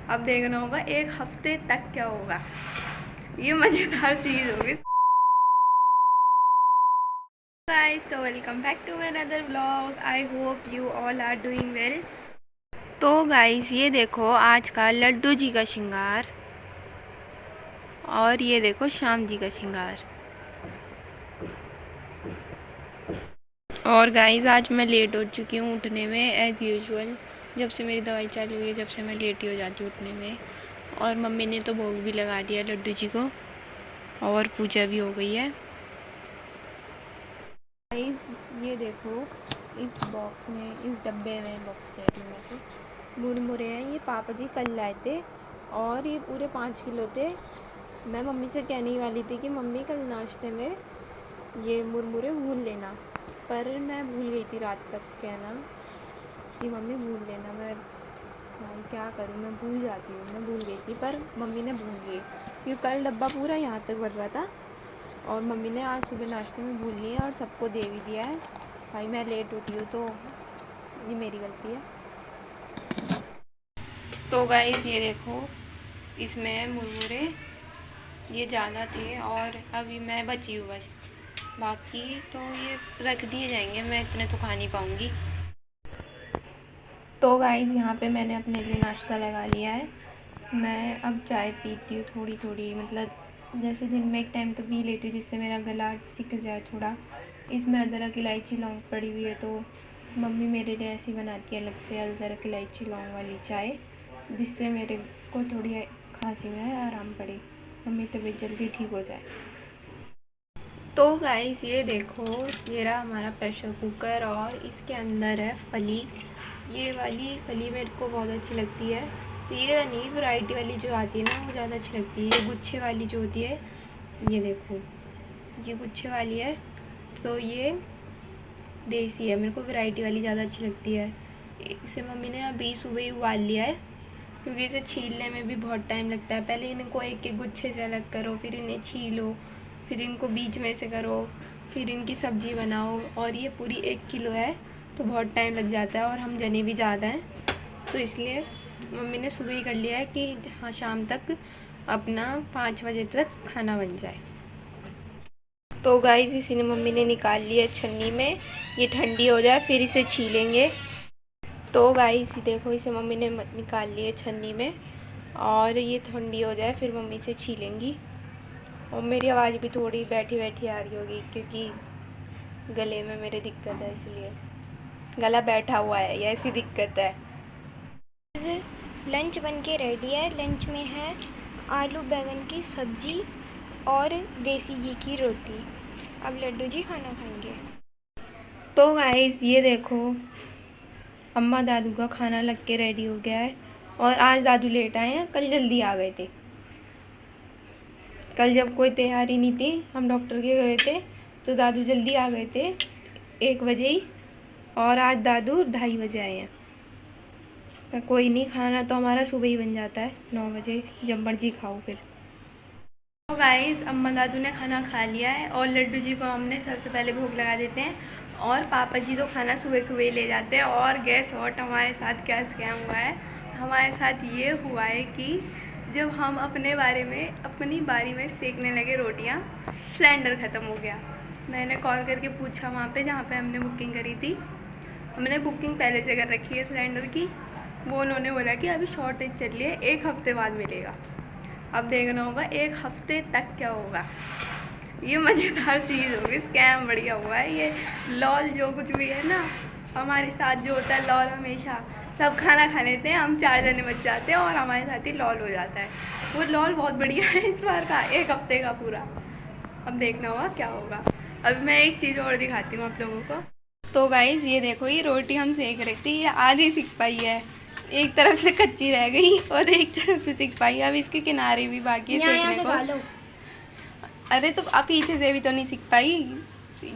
अब देखना होगा एक हफ्ते तक क्या होगा। ये मज़ेदार चीज़ होगी। गाइस, तो welcome back to my another vlog. I hope you all are doing well. तो गाइस, ये देखो आज का लड्डू जी का श्रृंगार, और ये देखो श्याम जी का श्रृंगार। और गाइस, आज मैं लेट हो चुकी हूँ उठने में एज़ यूजुअल। जब से मेरी दवाई चालू हुई है, जब से मैं लेट ही हो जाती हूँ उठने में। और मम्मी ने तो भोग भी लगा दिया लड्डू जी को, और पूजा भी हो गई है। गाइस, ये देखो इस बॉक्स में, इस डब्बे में, बॉक्स कहती हूँ वैसे, मुरमुरे हैं। ये पापा जी कल लाए थे और ये पूरे 5 किलो थे। मैं मम्मी से कहने वाली थी कि मम्मी कल नाश्ते में ये मुरमुरे भूल लेना, पर मैं भूल गई थी रात तक कहना कि मम्मी भूल लेना। मैं क्या करूँ, मैं भूल जाती हूँ। मैं भूल गई थी, पर मम्मी ने भूल गई क्योंकि कल डब्बा पूरा यहाँ तक बढ़ रहा था और मम्मी ने आज सुबह नाश्ते में भूल लिया और सबको दे भी दिया है। भाई मैं लेट उठी हूँ तो ये मेरी गलती है। तो गाइस, ये देखो इसमें मुरमुरे ये ज़्यादा थे और अभी मैं बची हूँ बस। बाकी तो ये रख दिए जाएंगे, मैं इतने तो खा नहीं पाऊँगी। तो गाइस, यहाँ पे मैंने अपने लिए नाश्ता लगा लिया है। मैं अब चाय पीती हूँ थोड़ी थोड़ी, मतलब जैसे दिन में एक टाइम तो पी लेती हूँ जिससे मेरा गला सिक जाए थोड़ा। इसमें अदरक इलायची लौंग पड़ी हुई है, तो मम्मी मेरे लिए ऐसी बनाती है अलग से अदरक इलायची लौंग वाली चाय, जिससे मेरे को थोड़ी खांसी में आराम पड़े, मम्मी तबीयत जल्दी ठीक हो जाए। तो गाइस, ये देखो ये रहा हमारा प्रेशर कुकर और इसके अंदर है फली। ये वाली फली मेरे को बहुत अच्छी लगती है। ये नहीं, वैरायटी वाली जो आती है ना वो ज़्यादा अच्छी लगती है। ये गुच्छे वाली जो होती है, ये देखो ये गुच्छे वाली है, तो ये देसी है। मेरे को वैरायटी वाली ज़्यादा अच्छी लगती है। इसे मम्मी ने अभी सुबह ही उबाल लिया है क्योंकि इसे छीलने में भी बहुत टाइम लगता है। पहले इनको एक एक गुच्छे से अलग करो, फिर इन्हें छीलो, फिर इनको बीच में से करो, फिर इनकी सब्ज़ी बनाओ। और ये पूरी 1 किलो है तो बहुत टाइम लग जाता है और हम जने भी ज़्यादा हैं, तो इसलिए मम्मी ने सुबह ही कर लिया है कि हाँ शाम तक अपना 5 बजे तक खाना बन जाए। तो गाइस, इसी ने मम्मी ने निकाल लिया छन्नी में, ये ठंडी हो जाए फिर इसे छीलेंगे। तो गाइस देखो, इसे मम्मी ने निकाल लिए छन्नी में और ये ठंडी हो जाए फिर मम्मी से छीलेंगी। और मेरी आवाज़ भी थोड़ी बैठी बैठी आ रही होगी क्योंकि गले में मेरे दिक्कत है, इसलिए गला बैठा हुआ है, ये ऐसी दिक्कत है। लंच बन के रेडी है। लंच में है आलू बैंगन की सब्जी और देसी घी की रोटी। अब लड्डू जी खाना खाएंगे। तो गाइस, ये देखो अम्मा दादू का खाना लग के रेडी हो गया है। और आज दादू लेट आए हैं, कल जल्दी आ गए थे। कल जब कोई तैयारी नहीं थी, हम डॉक्टर के गए थे, तो दादू जल्दी आ गए थे 1 बजे ही, और आज दादू 2:30 बजे आए हैं। तो कोई नहीं, खाना तो हमारा सुबह ही बन जाता है 9 बजे, जब मर्जी खाओ फिर। तो गाइस, अम्मा दादू ने खाना खा लिया है और लड्डू जी को हमने सबसे पहले भोग लगा देते हैं, और पापा जी तो खाना सुबह सुबह ही ले जाते हैं। और गैस व्हाट, हमारे साथ क्या स्कैम हुआ है। हमारे साथ ये हुआ है कि जब हम अपने अपनी बारी में सेकने लगे रोटियां, सिलेंडर ख़त्म हो गया। मैंने कॉल करके पूछा वहाँ पे जहाँ पे हमने बुकिंग करी थी, हमने बुकिंग पहले से कर रखी है सिलेंडर की, वो उन्होंने बोला कि अभी शॉर्टेज चल रही है, 1 हफ्ते बाद मिलेगा। अब देखना होगा 1 हफ्ते तक क्या होगा। ये मज़ेदार चीज़ होगी, स्कैम बढ़िया हुआ है ये। लॉल जो कुछ भी है ना, हमारे साथ जो होता है लॉल, हमेशा सब खाना खा लेते हैं, हम 4 जने बच जाते हैं और हमारे साथ ही लॉल हो जाता है। वो लॉल बहुत बढ़िया है इस बार का, 1 हफ्ते का पूरा। अब देखना होगा क्या होगा। अभी मैं एक चीज़ और दिखाती हूँ आप लोगों को। तो गाइस, ये देखो ये रोटी हम सेक रही थी, ये आधी सिक पाई है, एक तरफ से कच्ची रह गई और एक तरफ से सिक पाई। अब इसके किनारे भी बाकी है सेकने को। अरे तो अब पीछे से भी तो नहीं सिक पाई,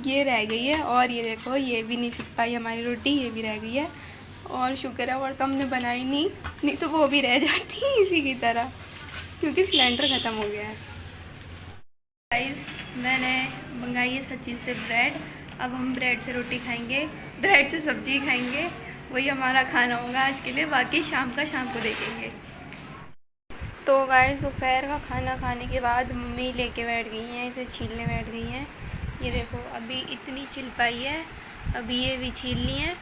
ये रह गई है। और ये देखो ये भी नहीं सिक पाई हमारी रोटी, ये भी रह गई है। और शुक्र है और तो हमने बनाई नहीं तो वो भी रह जाती इसी की तरह, क्योंकि सिलेंडर ख़त्म हो गया है। गाइस, मैंने मंगाई है सचिन से ब्रेड। अब हम ब्रेड से रोटी खाएंगे, ब्रेड से सब्जी खाएंगे, वही हमारा खाना होगा आज के लिए। बाकी शाम को देखेंगे। तो गाइस दोपहर का खाना खाने के बाद मम्मी लेके बैठ गई हैं, इसे छीलने बैठ गई हैं। ये देखो अभी इतनी छिल पाई है, अभी ये भी छील ली है।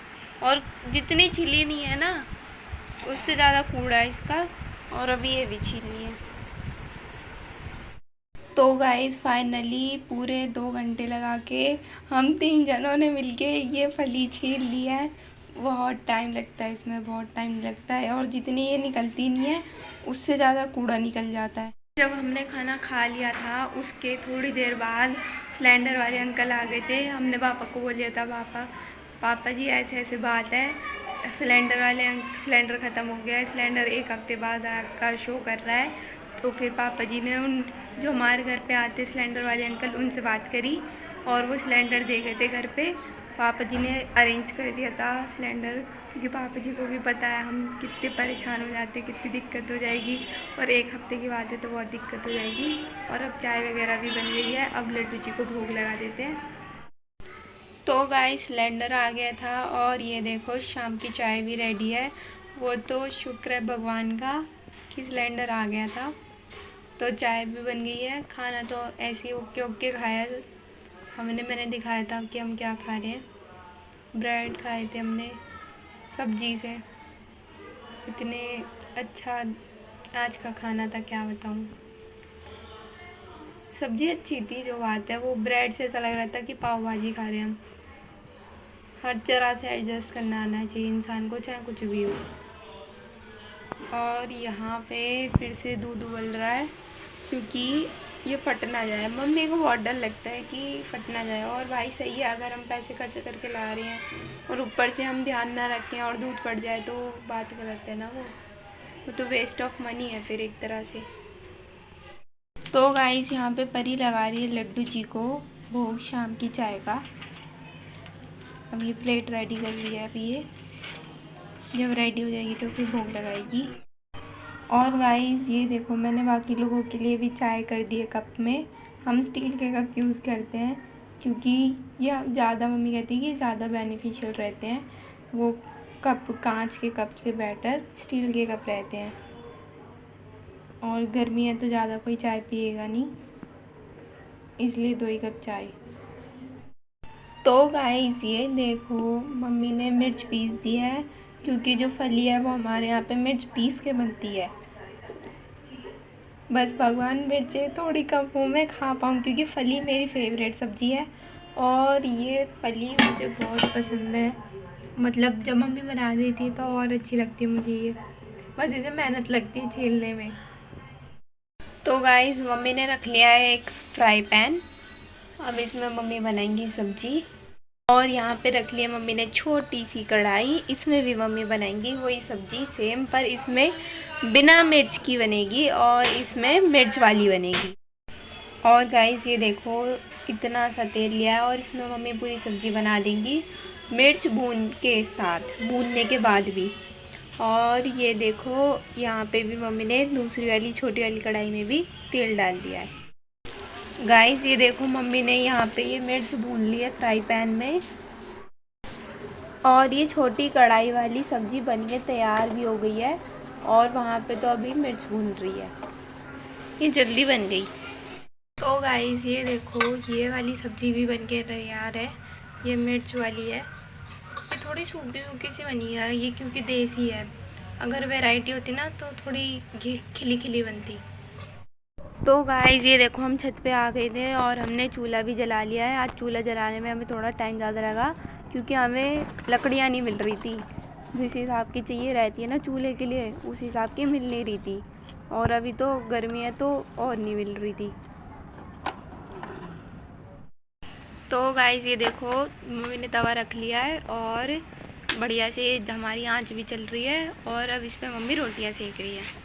और जितनी छिली नहीं है ना उससे ज़्यादा कूड़ा है इसका, और अभी ये भी छील ली है। तो गाइस फाइनली पूरे 2 घंटे लगा के हम 3 जनों ने मिलके ये फली छील ली है। बहुत टाइम लगता है इसमें, बहुत टाइम लगता है, और जितनी ये निकलती नहीं है उससे ज़्यादा कूड़ा निकल जाता है। जब हमने खाना खा लिया था उसके थोड़ी देर बाद सिलेंडर वाले अंकल आ गए थे। हमने पापा को बोल दिया था, पापा जी ऐसे ऐसे बात है, सिलेंडर ख़त्म हो गया है, सिलेंडर 1 हफ्ते बाद का शो कर रहा है। तो फिर पापा जी ने उन जो हमारे घर पे आते सिलेंडर वाले अंकल उनसे बात करी और वो सिलेंडर दे गए थे घर पे। पापा जी ने अरेंज कर दिया था सिलेंडर, क्योंकि पापा जी को भी पता है हम कितने परेशान हो जाते, कितनी दिक्कत हो जाएगी, और 1 हफ्ते की बात है तो बहुत दिक्कत हो जाएगी। और अब चाय वगैरह भी बन गई है, अब लड्डू जी को भोग लगा देते हैं। तो गाइस सिलेंडर आ गया था और ये देखो शाम की चाय भी रेडी है। वो तो शुक्र है भगवान का कि सिलेंडर आ गया था। तो चाय भी बन गई है, खाना तो ऐसे ही ओके ओके खाया मैंने दिखाया था कि हम क्या खा रहे हैं। ब्रेड खाए थे हमने सब्जी से, इतने अच्छा आज का खाना था क्या बताऊँ। सब्जी अच्छी थी, जो बात है वो ब्रेड से ऐसा लग रहा था कि पाव भाजी खा रहे हैं हम। हर तरह से एडजस्ट करना आना चाहिए इंसान को, चाहे कुछ भी हो। और यहाँ पे फिर से दूध उबल रहा है क्योंकि ये फट ना जाए। मम्मी को बहुत डर लगता है कि फट ना जाए, और भाई सही है, अगर हम पैसे खर्च करके ला रहे हैं और ऊपर से हम ध्यान ना रखें और दूध फट जाए तो बात गलत है ना। वो तो वेस्ट ऑफ मनी है फिर एक तरह से। तो गाइस यहाँ पे परी लगा रही है लड्डू जी को भोग शाम की चाय का। अब ये प्लेट रेडी कर ली है, अभी ये जब रेडी हो जाएगी तो फिर भोग लगाएगी। और गाइस ये देखो मैंने बाकी लोगों के लिए भी चाय कर दी है कप में। हम स्टील के कप यूज़ करते हैं क्योंकि ये ज़्यादा, मम्मी कहती है कि ज़्यादा बेनिफिशियल रहते हैं। वो कप कांच के कप से बेटर स्टील के कप रहते हैं। और गर्मी है तो ज़्यादा कोई चाय पिएगा नहीं, इसलिए 2 ही कप चाय। तो गाइस ये देखो मम्मी ने मिर्च पीस दी है, क्योंकि जो फली है वो हमारे यहाँ पे मिर्च पीस के बनती है। बस भगवान मिर्चें थोड़ी कम हो मैं खा पाऊँ, क्योंकि फली मेरी फेवरेट सब्ज़ी है और ये फली मुझे बहुत पसंद है। मतलब जब मम्मी बना देती है तो और अच्छी लगती है मुझे ये, बस इसे मेहनत लगती है छीलने में। तो गाइस मम्मी ने रख लिया है एक फ्राई पैन, अब इसमें मम्मी बनाएंगी सब्ज़ी। और यहाँ पे रख लिया मम्मी ने छोटी सी कढ़ाई, इसमें भी मम्मी बनाएंगी वही सब्ज़ी सेम, पर इसमें बिना मिर्च की बनेगी और इसमें मिर्च वाली बनेगी। और गाइस ये देखो इतना सा तेल लिया है और इसमें मम्मी पूरी सब्ज़ी बना देंगी मिर्च भूनने के बाद भी। और ये देखो यहाँ पे भी मम्मी ने दूसरी वाली छोटी वाली कढ़ाई में भी तेल डाल दिया है। गाइस ये देखो मम्मी ने यहाँ पे ये मिर्च भून ली है फ्राई पैन में, और ये छोटी कढ़ाई वाली सब्ज़ी बन के तैयार भी हो गई है। और वहाँ पे तो अभी मिर्च भून रही है, ये जल्दी बन गई। तो गाइस ये देखो ये वाली सब्ज़ी भी बन के तैयार है, ये मिर्च वाली है। ये थोड़ी सूखी सूखी सी बनी है ये, क्योंकि देसी है। अगर वैरायटी होती ना तो थोड़ी खिली खिली बनती। तो गाइस ये देखो हम छत पे आ गए थे और हमने चूल्हा भी जला लिया है। आज चूल्हा जलाने में हमें थोड़ा टाइम ज़्यादा लगा, क्योंकि हमें लकड़ियाँ नहीं मिल रही थी जिस हिसाब की चाहिए रहती है ना चूल्हे के लिए, उस हिसाब की मिल नहीं रही थी। और अभी तो गर्मी है तो और नहीं मिल रही थी। तो गाइस ये देखो मम्मी ने तवा रख लिया है और बढ़िया से हमारी आंच भी चल रही है, और अब इस पर मम्मी रोटियां सेक रही है।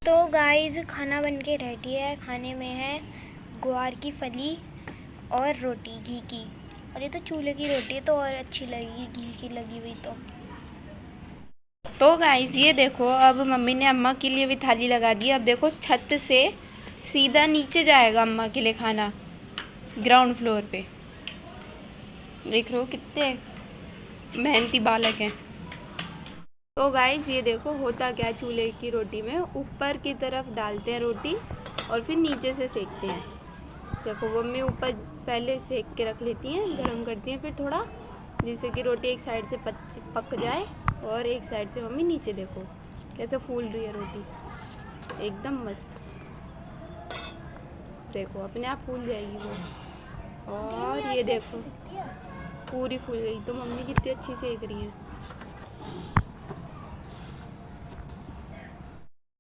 तो गाइस खाना बन के रेडी है। खाने में है ग्वार की फली और रोटी घी की, और ये तो चूल्हे की रोटी है तो और अच्छी लगेगी घी की लगी हुई तो गाइस ये देखो अब मम्मी ने अम्मा के लिए भी थाली लगा दी। अब देखो छत से सीधा नीचे जाएगा अम्मा के लिए खाना, ग्राउंड फ्लोर पे। देख रहे हो कितने मेहनती बालक हैं। तो गाइस ये देखो होता क्या है, चूल्हे की रोटी में ऊपर की तरफ डालते हैं रोटी और फिर नीचे से सेकते हैं। देखो मम्मी ऊपर पहले सेक के रख लेती हैं, गरम करती हैं फिर थोड़ा, जिससे कि रोटी एक साइड से पक जाए और एक साइड से मम्मी नीचे देखो कैसे फूल रही है रोटी, एकदम मस्त। देखो अपने आप फूल जाएगी वो। और ये देखो पूरी फूल गई। तो मम्मी कितनी अच्छी सेक रही है।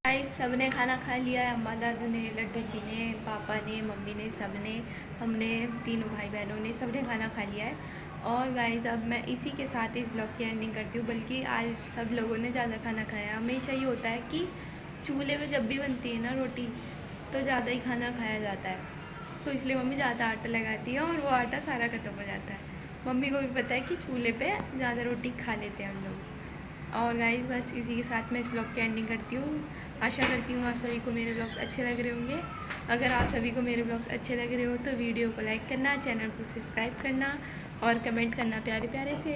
गाइस सबने खाना खा लिया है, अम्मा दादू ने, लड्डू जी ने, पापा ने, मम्मी ने, सबने, हमने, तीनों भाई बहनों ने, सबने खाना खा लिया है। और गाइस अब मैं इसी के साथ इस ब्लॉग की एंडिंग करती हूँ। बल्कि आज सब लोगों ने ज़्यादा खाना खाया। हमेशा ये होता है कि चूल्हे पे जब भी बनती है ना रोटी तो ज़्यादा ही खाना खाया जाता है, तो इसलिए मम्मी ज़्यादा आटा लगाती है और वो आटा सारा ख़त्म हो जाता है। मम्मी को भी पता है कि चूल्हे पे ज़्यादा रोटी खा लेते हैं हम लोग। और गाइस बस इसी के साथ मैं इस ब्लॉग की एंडिंग करती हूँ। आशा करती हूँ आप सभी को मेरे ब्लॉग्स अच्छे लग रहे होंगे। अगर आप सभी को मेरे ब्लॉग्स अच्छे लग रहे हो तो वीडियो को लाइक करना, चैनल को सब्सक्राइब करना और कमेंट करना प्यारे प्यारे से।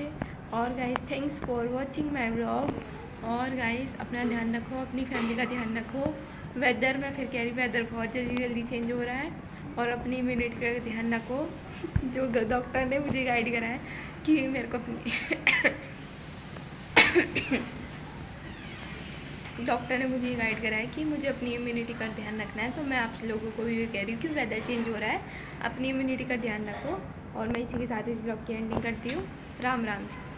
और guys thanks for watching my blog. और गाइस अपना ध्यान रखो, अपनी फैमिली का ध्यान रखो। वेदर मैं फिर कह रही, वेदर बहुत जल्दी चेंज हो रहा है। और अपनी इम्यूनिटी का ध्यान रखो। जो डॉक्टर ने मुझे गाइड करा है कि मेरे को अपनी डॉक्टर ने मुझे गाइड करा है कि मुझे अपनी इम्यूनिटी का ध्यान रखना है। तो मैं आप लोगों को भी कह रही हूँ कि वेदर चेंज हो रहा है, अपनी इम्यूनिटी का ध्यान रखो। और मैं इसी के साथ इस ब्लॉग की एंडिंग करती हूँ। राम राम जी।